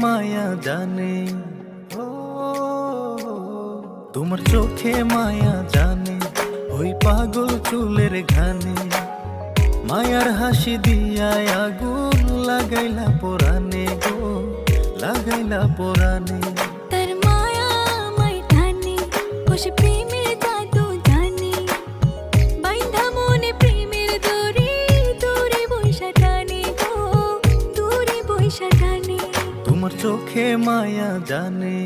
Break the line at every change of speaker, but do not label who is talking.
মায়া জানে, তোমার চোখে মায়া জানে, ওই পাগল চুলের ঘানে, মায়ার হাসি দিয়া আগুন লাগাইলা পোরানে গো, লাগাইলা পোরানে।
তার মায়া আমায় টানে, বসে প্রেমের জাদু জানে, বাইন্ধা মনে প্রেমের দড়ি, দূরে বৈশা টানে গো, দূরে বৈশা টানে।
তোমার চোখে মায়া জানে।